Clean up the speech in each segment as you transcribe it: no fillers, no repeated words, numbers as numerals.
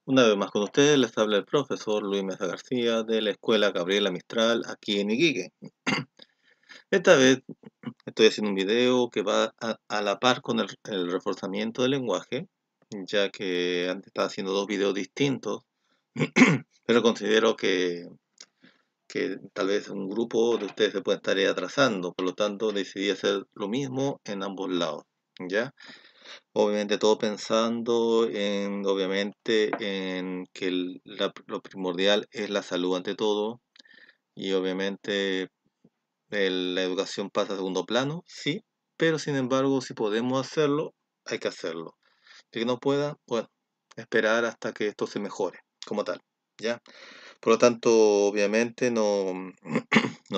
Una vez más con ustedes les habla el profesor Luis Mesa García de la Escuela Gabriela Mistral aquí en Iquique. Esta vez estoy haciendo un video que va a la par con el reforzamiento del lenguaje, ya que antes estaba haciendo dos videos distintos, pero considero que tal vez un grupo de ustedes se puede estar atrasando, por lo tanto decidí hacer lo mismo en ambos lados, ¿ya? Obviamente todo pensando obviamente, en que lo primordial es la salud ante todo y obviamente la educación pasa a segundo plano, sí, pero sin embargo si podemos hacerlo, hay que hacerlo. Si que no pueda, bueno, esperar hasta que esto se mejore como tal, ¿ya? Por lo tanto, obviamente no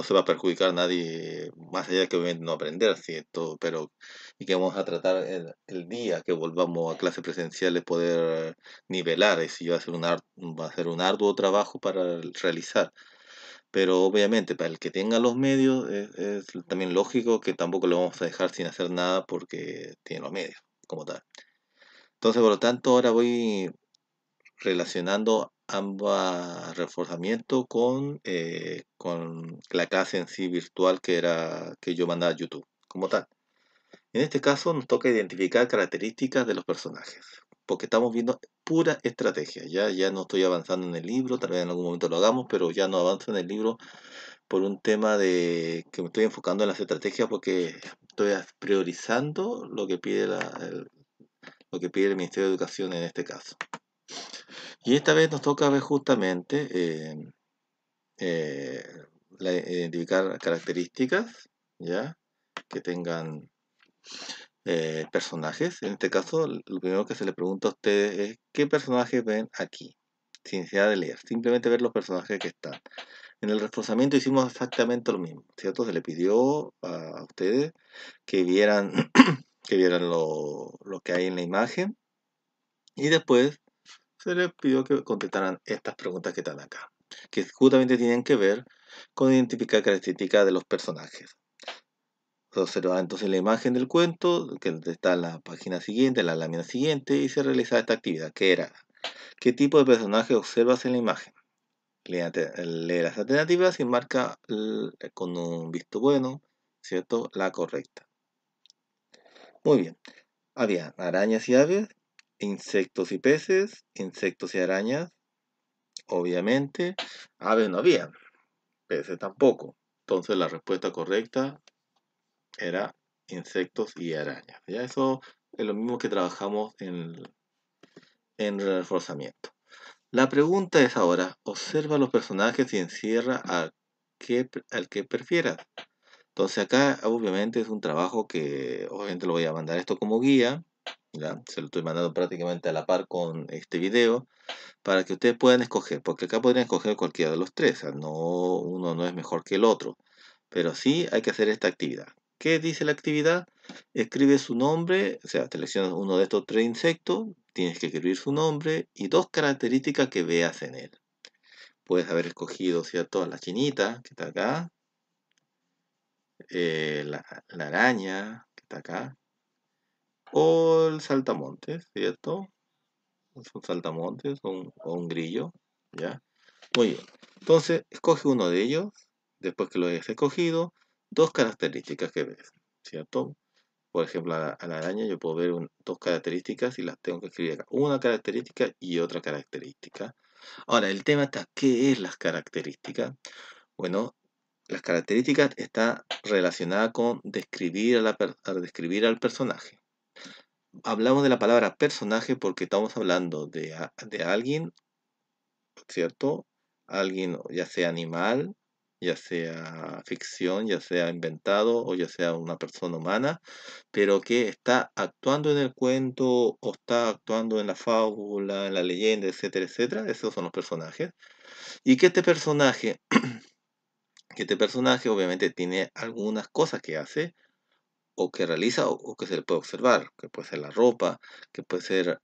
se va a perjudicar a nadie, más allá de que obviamente no aprender, ¿cierto? Pero, y que vamos a tratar el día que volvamos a clases presenciales poder nivelar, y si va a ser va a ser un arduo trabajo para realizar. Pero obviamente, para el que tenga los medios, es también lógico que tampoco lo vamos a dejar sin hacer nada porque tiene los medios, como tal. Entonces, por lo tanto, ahora voy relacionando ambas reforzamiento con la clase en sí virtual que yo mandaba a YouTube, como tal. En este caso nos toca identificar características de los personajes, porque estamos viendo pura estrategia. Ya no estoy avanzando en el libro, tal vez en algún momento lo hagamos, pero ya no avanzo en el libro por un tema de que me estoy enfocando en las estrategias porque estoy priorizando lo que pide lo que pide el Ministerio de Educación en este caso. Y esta vez nos toca ver justamente eh, identificar características, ¿ya? Que tengan personajes. En este caso, lo primero que se le pregunta a ustedes es ¿qué personajes ven aquí? Sin necesidad de leer, simplemente ver los personajes que están. En el reforzamiento hicimos exactamente lo mismo, ¿cierto? Se le pidió a ustedes que vieran, que vieran lo que hay en la imagen y después se les pidió que contestaran estas preguntas que están acá, que justamente tienen que ver con identificar características de los personajes. Se observa entonces la imagen del cuento, que está en la página siguiente, en la lámina siguiente, y se realiza esta actividad, que era, ¿qué tipo de personaje observas en la imagen? Lee las alternativas y marca con un visto bueno, ¿cierto? La correcta. Muy bien. Había arañas y aves, insectos y peces, insectos y arañas, obviamente. Aves no había, peces tampoco. Entonces la respuesta correcta era insectos y arañas. Ya eso es lo mismo que trabajamos en reforzamiento. La pregunta es ahora, observa los personajes y encierra al que prefieras. Entonces acá obviamente es un trabajo que obviamente lo voy a mandar esto como guía, ¿ya? Se lo estoy mandando prácticamente a la par con este video para que ustedes puedan escoger, porque acá podrían escoger cualquiera de los tres, o sea, uno no es mejor que el otro, pero sí hay que hacer esta actividad. ¿Qué dice la actividad? Escribe su nombre, o sea, seleccionas uno de estos tres insectos, tienes que escribir su nombre y dos características que veas en él. Puedes haber escogido, ¿cierto? La chinita, que está acá, la araña, que está acá, o el saltamontes, ¿cierto? Es un saltamontes o un grillo, ¿ya? Muy bien. Entonces, escoge uno de ellos, después que lo hayas escogido, dos características que ves, ¿cierto? Por ejemplo, a la araña yo puedo ver dos características y las tengo que escribir acá. Una característica y otra característica. Ahora, el tema está, ¿qué es las características? Bueno, las características está relacionada con describir a describir al personaje. Hablamos de la palabra personaje porque estamos hablando de alguien, ¿cierto? Alguien, ya sea animal, ya sea ficción, ya sea inventado o ya sea una persona humana, pero que está actuando en el cuento o está actuando en la fábula, en la leyenda, etcétera, etcétera. Esos son los personajes. Y que este personaje obviamente tiene algunas cosas que hace o que realiza o que se le puede observar, que puede ser la ropa, que puede ser,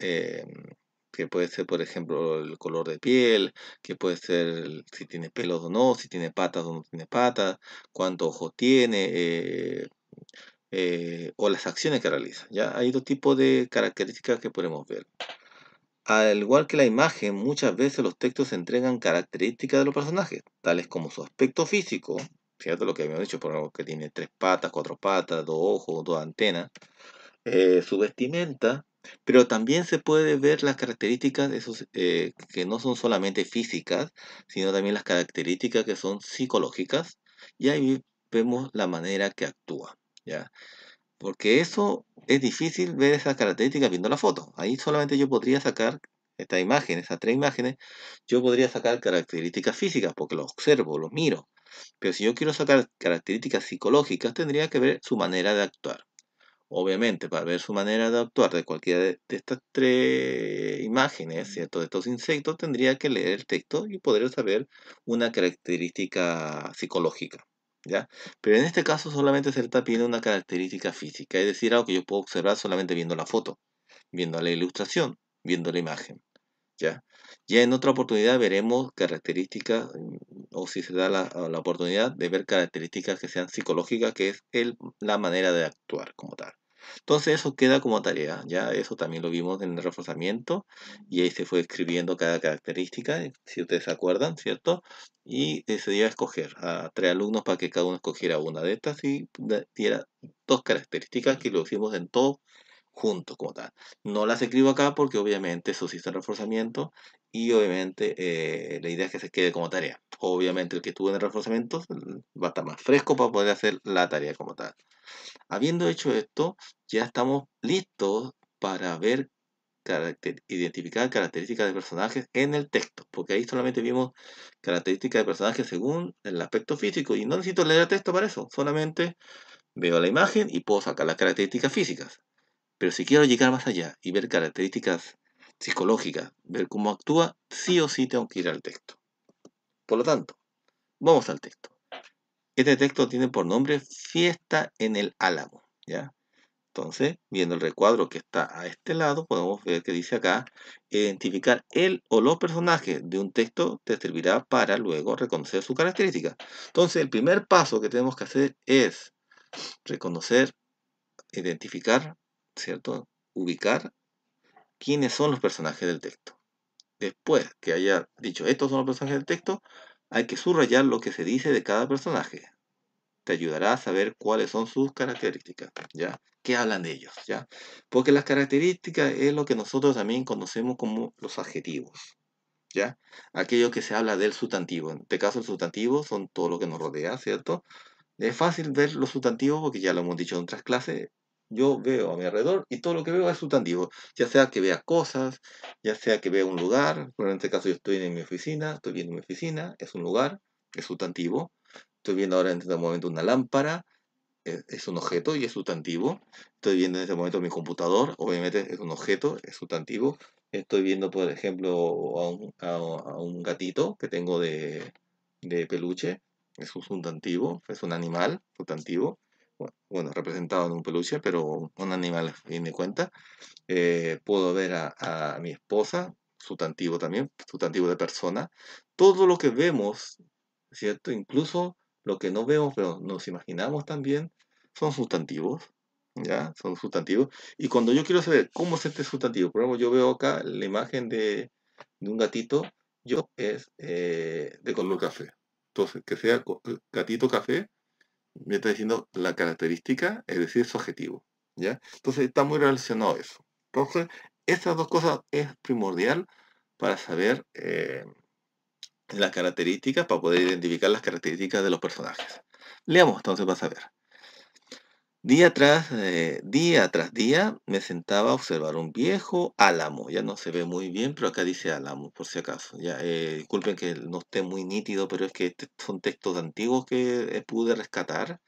por ejemplo, el color de piel, que puede ser si tiene pelos o no, si tiene patas o no tiene patas, cuántos ojos tiene, o las acciones que realiza. ¿Ya? Hay dos tipos de características que podemos ver. Al igual que la imagen, muchas veces los textos entregan características de los personajes, tales como su aspecto físico, ¿cierto? Lo que habíamos dicho, por ejemplo, que tiene 3 patas, 4 patas, 2 ojos, 2 antenas, su vestimenta, pero también se puede ver las características de esos, que no son solamente físicas, sino también las características que son psicológicas, y ahí vemos la manera que actúa, ¿ya? Porque eso es difícil ver esas características viendo la foto. Ahí solamente yo podría sacar esta imagen, esas 3 imágenes, yo podría sacar características físicas porque los observo, los miro. Pero si yo quiero sacar características psicológicas, tendría que ver su manera de actuar. Obviamente, para ver su manera de actuar de cualquiera de estas 3 imágenes, ¿cierto? De estos insectos, tendría que leer el texto y poder saber una característica psicológica, ¿ya? Pero en este caso solamente se está pidiendo una característica física, es decir, algo que yo puedo observar solamente viendo la foto, viendo la ilustración, viendo la imagen, ¿ya? Ya en otra oportunidad veremos características, o si se da la oportunidad de ver características que sean psicológicas, que es la manera de actuar como tal. Entonces eso queda como tarea, ya eso también lo vimos en el reforzamiento y ahí se fue escribiendo cada característica, si ustedes se acuerdan, ¿cierto? Y se dio a escoger a 3 alumnos para que cada uno escogiera una de estas y diera 2 características que lo hicimos en todo juntos como tal. No las escribo acá porque obviamente eso sí está en reforzamiento y obviamente la idea es que se quede como tarea. Obviamente el que estuvo en el reforzamiento va a estar más fresco para poder hacer la tarea como tal. Habiendo hecho esto, ya estamos listos para ver, identificar características de personajes en el texto, porque ahí solamente vimos características de personajes según el aspecto físico y no necesito leer el texto para eso, solamente veo la imagen y puedo sacar las características físicas. Pero si quiero llegar más allá y ver características psicológicas, ver cómo actúa, sí o sí tengo que ir al texto. Por lo tanto, vamos al texto. Este texto tiene por nombre Fiesta en el Álamo, ¿ya? Entonces, viendo el recuadro que está a este lado, podemos ver que dice acá, identificar el o los personajes de un texto te servirá para luego reconocer sus características. Entonces, el primer paso que tenemos que hacer es reconocer, identificar, ¿cierto? Ubicar quiénes son los personajes del texto. Después que haya dicho estos son los personajes del texto, hay que subrayar lo que se dice de cada personaje. Te ayudará a saber cuáles son sus características, ¿ya? ¿Qué hablan de ellos, ya? Porque las características es lo que nosotros también conocemos como los adjetivos, ¿ya? Aquello que se habla del sustantivo. En este caso, el sustantivo son todo lo que nos rodea, ¿cierto? Es fácil ver los sustantivos porque ya lo hemos dicho en otras clases. Yo veo a mi alrededor y todo lo que veo es sustantivo. Ya sea que vea cosas, ya sea que vea un lugar. Por en este caso yo estoy en mi oficina, estoy viendo mi oficina, es un lugar, es sustantivo. Estoy viendo ahora en este momento una lámpara, es un objeto y es sustantivo. Estoy viendo en este momento mi computador, obviamente es un objeto, es sustantivo. Estoy viendo, por ejemplo, a un gatito que tengo de peluche, es un sustantivo, es un animal sustantivo. Bueno, representado en un peluche, pero un animal a fin de cuentas. Puedo ver a mi esposa, sustantivo también, sustantivo de persona. Todo lo que vemos, ¿cierto? Incluso lo que no vemos, pero nos imaginamos también, son sustantivos, ¿ya? Son sustantivos. Y cuando yo quiero saber cómo es este sustantivo, por ejemplo, yo veo acá la imagen de un gatito, yo es de color café. Entonces, que sea gatito café, me está diciendo la característica, es decir, su adjetivo, ¿ya? Entonces, está muy relacionado eso. Entonces, estas dos cosas es primordial para saber las características, para poder identificar las características de los personajes. Leamos entonces para saber. Día tras día me sentaba a observar un viejo álamo. Ya no se ve muy bien, pero acá dice álamo, por si acaso. Ya, disculpen que no esté muy nítido, pero es que son textos antiguos que pude rescatar,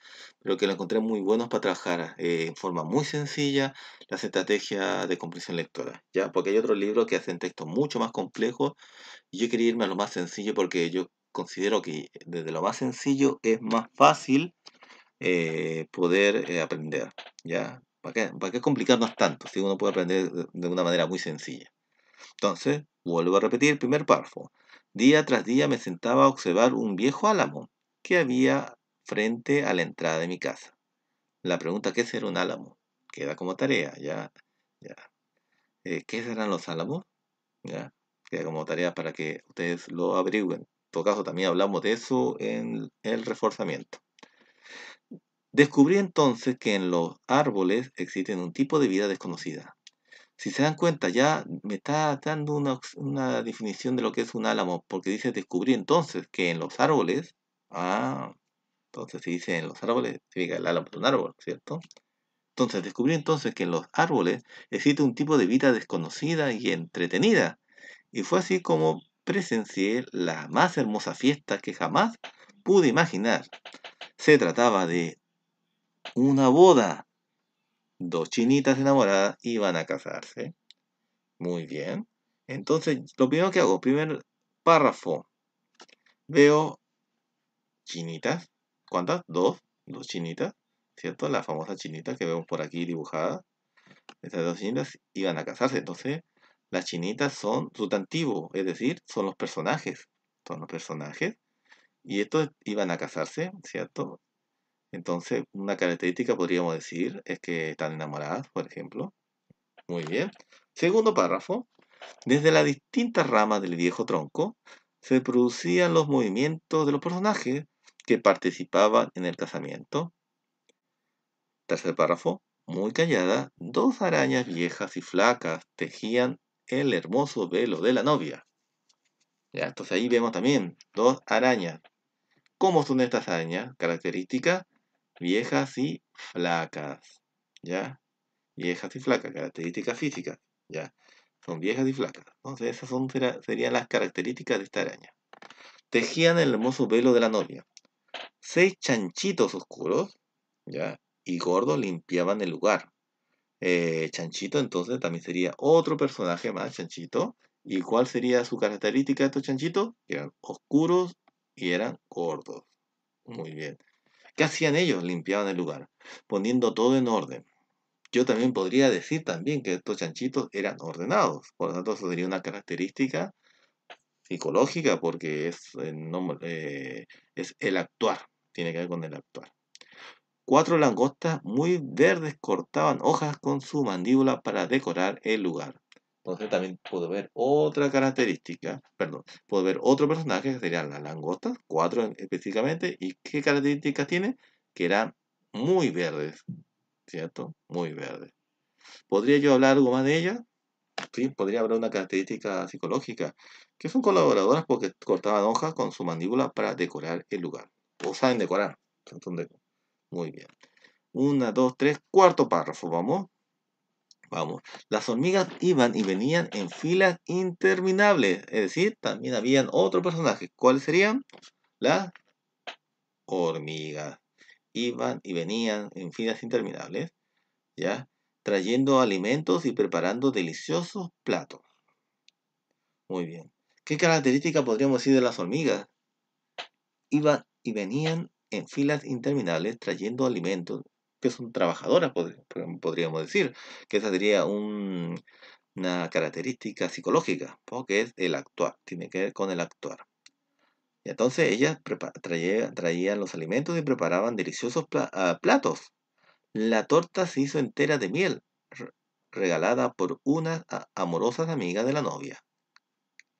pero que lo encontré muy buenos para trabajar en forma muy sencilla las estrategias de comprensión lectora. Ya, porque hay otros libros que hacen textos mucho más complejos y yo quería irme a lo más sencillo porque yo considero que desde lo más sencillo es más fácil poder aprender, ¿ya? ¿Para qué complicarnos tanto si uno puede aprender de una manera muy sencilla? Entonces, vuelvo a repetir el primer párrafo. Día tras día me sentaba a observar un viejo álamo que había frente a la entrada de mi casa. La pregunta, ¿qué será un álamo? Queda como tarea, ya, ya. ¿Qué serán los álamos? ¿ya? Queda como tarea para que ustedes lo averigüen. En todo caso, también hablamos de eso en el reforzamiento. Descubrí entonces que en los árboles existe un tipo de vida desconocida. Si se dan cuenta, ya me está dando una definición de lo que es un álamo, porque dice descubrí entonces que en los árboles, entonces si dice en los árboles, significa el álamo de un árbol, ¿cierto? Entonces descubrí entonces que en los árboles existe un tipo de vida desconocida y entretenida. Y fue así como presencié la más hermosa fiesta que jamás pude imaginar. Se trataba de una boda. Dos chinitas enamoradas iban a casarse. Muy bien. Entonces, lo primero que hago, primer párrafo, veo chinitas. ¿Cuántas? Dos. Dos chinitas, ¿cierto? La famosa chinita que vemos por aquí dibujada. Estas dos chinitas iban a casarse. Entonces, las chinitas son sustantivo, es decir, son los personajes. Son los personajes. Y estos iban a casarse, ¿cierto? Entonces, una característica podríamos decir es que están enamoradas, por ejemplo. Muy bien. Segundo párrafo. Desde las distintas ramas del viejo tronco se producían los movimientos de los personajes que participaban en el casamiento. Tercer párrafo. Muy callada, dos arañas viejas y flacas tejían el hermoso velo de la novia. Ya, entonces ahí vemos también dos arañas. ¿Cómo son estas arañas? Características viejas y flacas. ¿Ya? Viejas y flacas, características físicas. ¿Ya? Son viejas y flacas. Entonces esas serían las características de esta araña. Tejían el hermoso velo de la novia. 6 chanchitos oscuros, ¿ya? Y gordos limpiaban el lugar. Chanchito entonces también sería otro personaje más, Chanchito. ¿Y cuál sería su característica de estos chanchitos? Eran oscuros y eran gordos. Muy bien. ¿Qué hacían ellos? Limpiaban el lugar, poniendo todo en orden. Yo también podría decir también que estos chanchitos eran ordenados. Por lo tanto, eso sería una característica psicológica porque es el actuar. Tiene que ver con el actuar. 4 langostas muy verdes cortaban hojas con su mandíbula para decorar el lugar. Entonces también puedo ver otra característica, perdón, puedo ver otro personaje que serían las langostas, 4 específicamente, y qué características tiene, que eran muy verdes, ¿cierto? Muy verdes. ¿Podría yo hablar algo más de ellas? Sí, podría haber una característica psicológica, que son colaboradoras porque cortaban hojas con su mandíbula para decorar el lugar. O saben decorar. Muy bien. Una, dos, tres, cuarto párrafo, vamos. Vamos. Las hormigas iban y venían en filas interminables. Es decir, también habían otros personajes. ¿Cuáles serían? Las hormigas. Iban y venían en filas interminables, ¿ya? Trayendo alimentos y preparando deliciosos platos. Muy bien. ¿Qué característica podríamos decir de las hormigas? Iban y venían en filas interminables trayendo alimentos, que son trabajadoras, podríamos decir, que esa sería una característica psicológica, porque es el actuar, tiene que ver con el actuar. Y entonces ellas traían los alimentos y preparaban deliciosos platos. La torta se hizo entera de miel, regalada por unas amorosas amigas de la novia,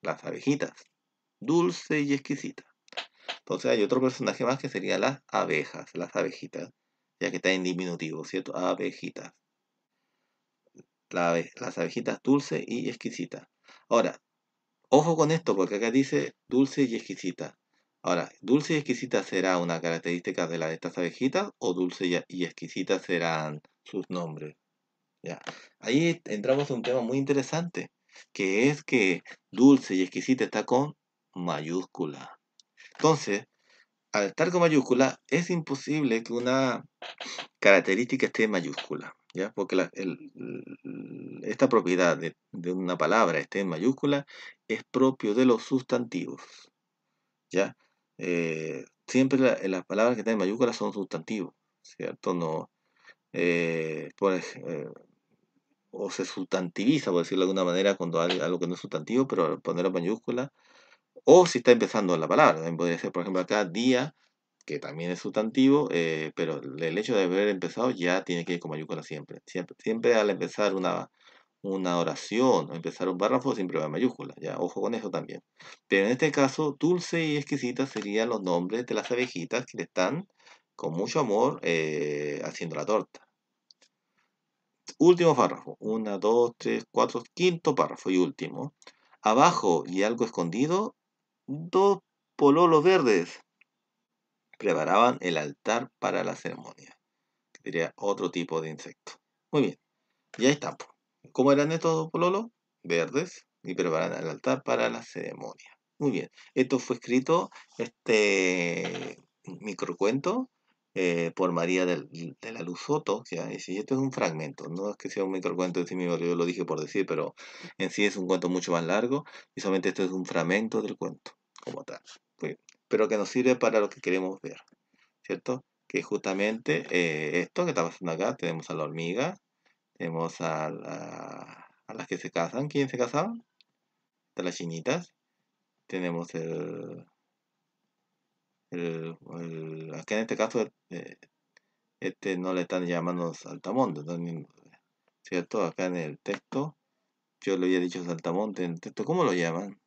las abejitas, dulce y exquisita. Entonces hay otro personaje más que serían las abejas, las abejitas, ya que está en diminutivo, ¿cierto? Abejitas. Las abejitas dulce y exquisita. Ahora, ojo con esto, porque acá dice dulce y exquisita. Ahora, ¿dulce y exquisita será una característica de estas abejitas o dulce y exquisita serán sus nombres? Ya. Ahí entramos en un tema muy interesante, que es que dulce y exquisita está con mayúscula. Entonces, al estar con mayúscula, es imposible que una característica esté en mayúscula, ¿ya? Porque esta propiedad de una palabra esté en mayúscula es propio de los sustantivos, ¿ya? Siempre las palabras que están en mayúscula son sustantivos, ¿cierto? No, o se sustantiviza, por decirlo de alguna manera, cuando hay algo que no es sustantivo, pero al ponerlo en mayúscula, o si está empezando la palabra, también podría ser, por ejemplo, acá día, que también es sustantivo, pero el hecho de haber empezado ya tiene que ir con mayúscula siempre. Siempre, siempre al empezar una oración o empezar un párrafo siempre va en mayúsculas, ya, ojo con eso también. Pero en este caso, dulce y exquisita serían los nombres de las abejitas que le están con mucho amor haciendo la torta. Último párrafo, una, dos, tres, cuatro, quinto párrafo y último. Abajo y algo escondido, dos pololos verdes preparaban el altar para la ceremonia, que sería otro tipo de insecto. Muy bien, y ahí están, po. ¿Cómo eran estos pololos? Verdes y preparan el altar para la ceremonia. Muy bien, esto fue escrito, este microcuento, por María de la Luz Soto. ¿Ya? Y si esto es un fragmento, no es que sea un microcuento en sí mismo, yo lo dije por decir, pero en sí es un cuento mucho más largo y solamente esto es un fragmento del cuento, como tal. Muy bien. Pero que nos sirve para lo que queremos ver, ¿cierto? Que justamente esto que está pasando acá, tenemos a la hormiga, tenemos a las que se casan. ¿Quién se casaban? De las chinitas. Tenemos acá en este caso, este no le están llamando saltamontes, ¿no? ¿Cierto? Acá en el texto, yo le había dicho saltamonte en el texto. ¿Cómo lo llaman?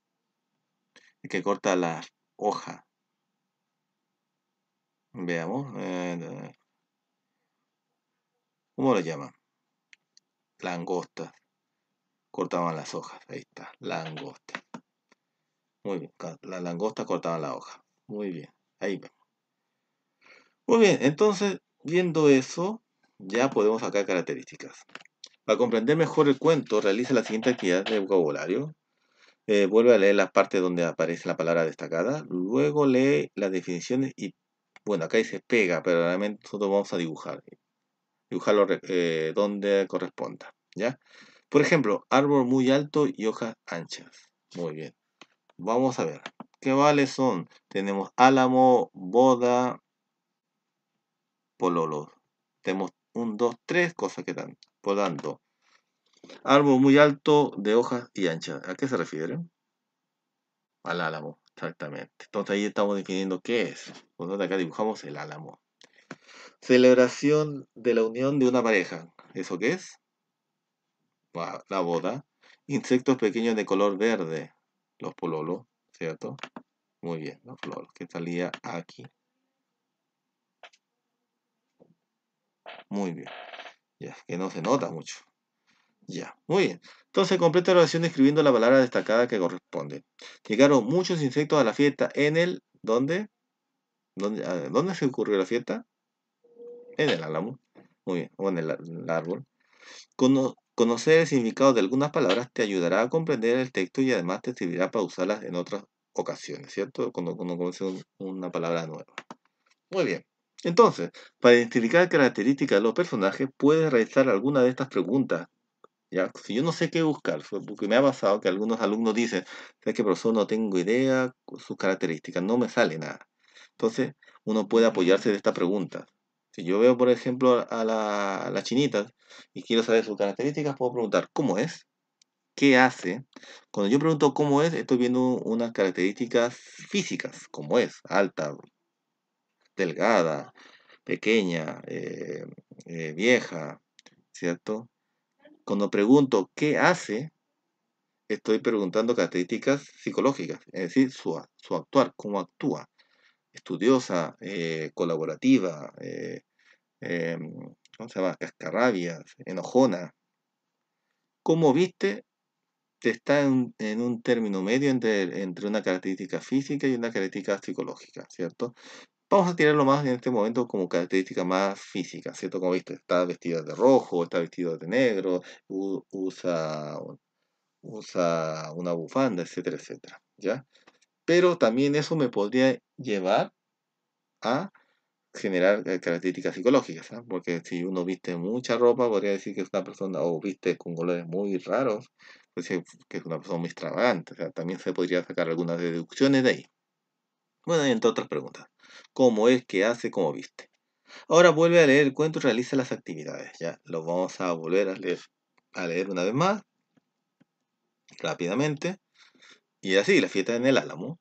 El que corta las hojas. Veamos. ¿Cómo lo llaman? Langostas. Cortaban las hojas. Ahí está. Langosta. Muy bien. Las langostas cortaban la hoja. Muy bien. Ahí vemos. Muy bien. Entonces, viendo eso, ya podemos sacar características. Para comprender mejor el cuento, realiza la siguiente actividad de vocabulario. Vuelve a leer las partes donde aparece la palabra destacada. Luego lee las definiciones y, bueno, acá dice pega, pero realmente nosotros vamos a dibujar. Dibujarlo donde corresponda. ¿Ya? Por ejemplo, árbol muy alto y hojas anchas. Muy bien. Vamos a ver. ¿Qué vales son? Tenemos álamo, boda, pololo. Tenemos un, dos, tres cosas que dan. Por tanto, árbol muy alto de hojas y anchas. ¿A qué se refiere? Al álamo, exactamente. Entonces ahí estamos definiendo qué es. Nosotros acá dibujamos el álamo. Celebración de la unión de una pareja. ¿Eso qué es? La boda. Insectos pequeños de color verde. Los pololos, ¿cierto? Muy bien, los pololos, que salía aquí. Muy bien. Ya, que no se nota mucho. Ya, muy bien. Entonces completa la oración escribiendo la palabra destacada que corresponde. Llegaron muchos insectos a la fiesta en el... ¿Dónde? ¿Dónde se ocurrió la fiesta? En el álamo. Muy bien, o en el árbol. Conocer el significado de algunas palabras te ayudará a comprender el texto y además te servirá para usarlas en otras ocasiones, ¿cierto? Cuando conoces una palabra nueva. Muy bien. Entonces, para identificar características de los personajes, puedes realizar alguna de estas preguntas. ¿Ya? Si yo no sé qué buscar, porque me ha pasado que algunos alumnos dicen, ¿sabes qué, profesor? No tengo idea con sus características, no me sale nada. Entonces, uno puede apoyarse de esta pregunta. Si yo veo, por ejemplo, a las chinitas y quiero saber sus características, puedo preguntar, ¿cómo es? ¿Qué hace? Cuando yo pregunto cómo es, estoy viendo unas características físicas, como es, alta, delgada, pequeña, vieja, ¿cierto? Cuando pregunto qué hace, estoy preguntando características psicológicas, es decir, su actuar, cómo actúa. Estudiosa, colaborativa, eh, ¿cómo se llama? Cascarrabias, enojona. Cómo viste está en un término medio entre una característica física y una característica psicológica, ¿cierto? Vamos a tirarlo más en este momento como característica más física, ¿cierto? Como viste, está vestida de rojo, está vestido de negro, usa una bufanda, etcétera, etcétera, ¿ya? Pero también eso me podría llevar a generar características psicológicas, ¿ah? Porque si uno viste mucha ropa, podría decir que es una persona, o viste con colores muy raros, pues que es una persona muy extravagante, o sea, también se podría sacar algunas deducciones de ahí. Bueno, y entre otras preguntas. ¿Cómo es? ¿Qué hace? ¿Cómo viste? Ahora vuelve a leer el cuento y realiza las actividades, ¿ya? Lo vamos a volver a leer una vez más, rápidamente. Y así, la fiesta en el álamo.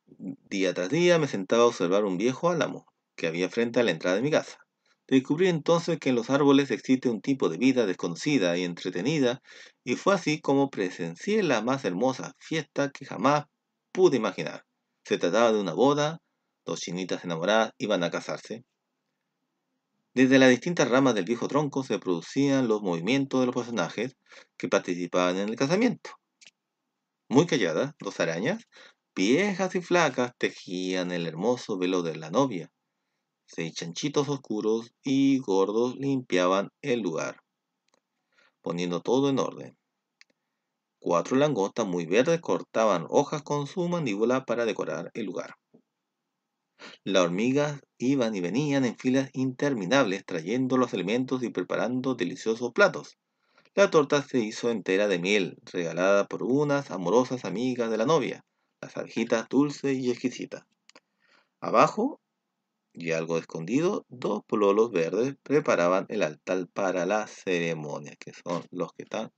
Día tras día me sentaba a observar un viejo álamo que había frente a la entrada de mi casa. Descubrí entonces que en los árboles existe un tipo de vida desconocida y entretenida, y fue así como presencié la más hermosa fiesta que jamás pude imaginar. Se trataba de una boda, dos chinitas enamoradas iban a casarse. Desde las distintas ramas del viejo tronco se producían los movimientos de los personajes que participaban en el casamiento. Muy calladas, dos arañas, viejas y flacas, tejían el hermoso velo de la novia. Seis chanchitos oscuros y gordos limpiaban el lugar, poniendo todo en orden. Cuatro langostas muy verdes cortaban hojas con su mandíbula para decorar el lugar. Las hormigas iban y venían en filas interminables trayendo los alimentos y preparando deliciosos platos. La torta se hizo entera de miel, regalada por unas amorosas amigas de la novia, las abejitas dulces y exquisitas. Abajo, y algo escondido, dos pololos verdes preparaban el altar para la ceremonia, que son los que están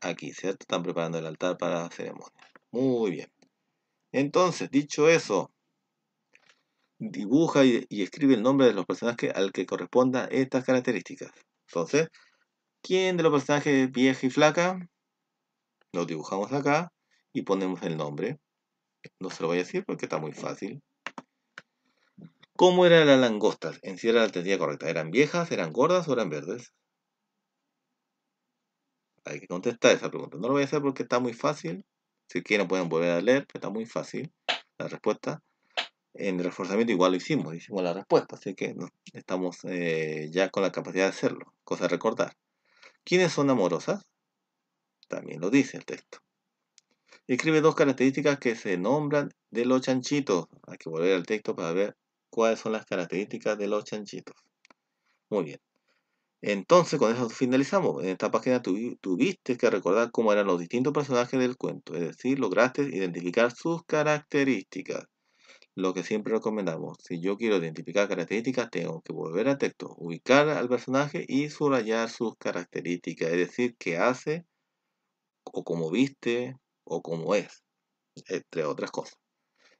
aquí, ¿cierto? Están preparando el altar para la ceremonia. Muy bien. Entonces, dicho eso, dibuja y escribe el nombre de los personajes al que corresponda estas características. Entonces, ¿quién de los personajes es vieja y flaca? Lo dibujamos acá y ponemos el nombre. No se lo voy a decir porque está muy fácil. ¿Cómo eran las langostas? En sí era la alternativa correcta. ¿Eran viejas, eran gordas o eran verdes? Hay que contestar esa pregunta. No lo voy a hacer porque está muy fácil. Si quieren pueden volver a leer, pero está muy fácil la respuesta. En el reforzamiento igual lo hicimos la respuesta, así que estamos ya con la capacidad de hacerlo. Cosa de recordar. ¿Quiénes son amorosas? También lo dice el texto. Escribe dos características que se nombran de los chanchitos. Hay que volver al texto para ver cuáles son las características de los chanchitos. Muy bien. Entonces, con eso finalizamos. En esta página tuviste que recordar cómo eran los distintos personajes del cuento, es decir, lograste identificar sus características. Lo que siempre recomendamos, si yo quiero identificar características, tengo que volver al texto, ubicar al personaje y subrayar sus características, es decir, qué hace, o cómo viste, o cómo es, entre otras cosas.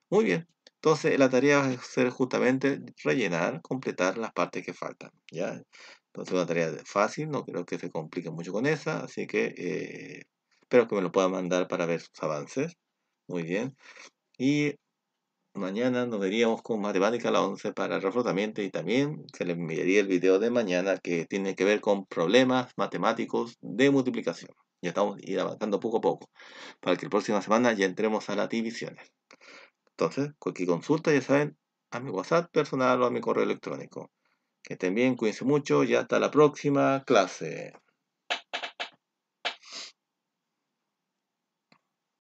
Muy bien. Entonces, la tarea va a ser justamente rellenar, completar las partes que faltan, ¿ya? Entonces, una tarea fácil, no creo que se complique mucho con esa, así que espero que me lo puedan mandar para ver sus avances. Muy bien. Y mañana nos veríamos con matemática a las 11 para el reforzamiento y también se le enviaría el video de mañana que tiene que ver con problemas matemáticos de multiplicación. Ya estamos ir avanzando poco a poco para que la próxima semana ya entremos a las divisiones. Entonces, cualquier consulta, ya saben, a mi WhatsApp personal o a mi correo electrónico. Que estén bien, cuídense mucho y hasta la próxima clase.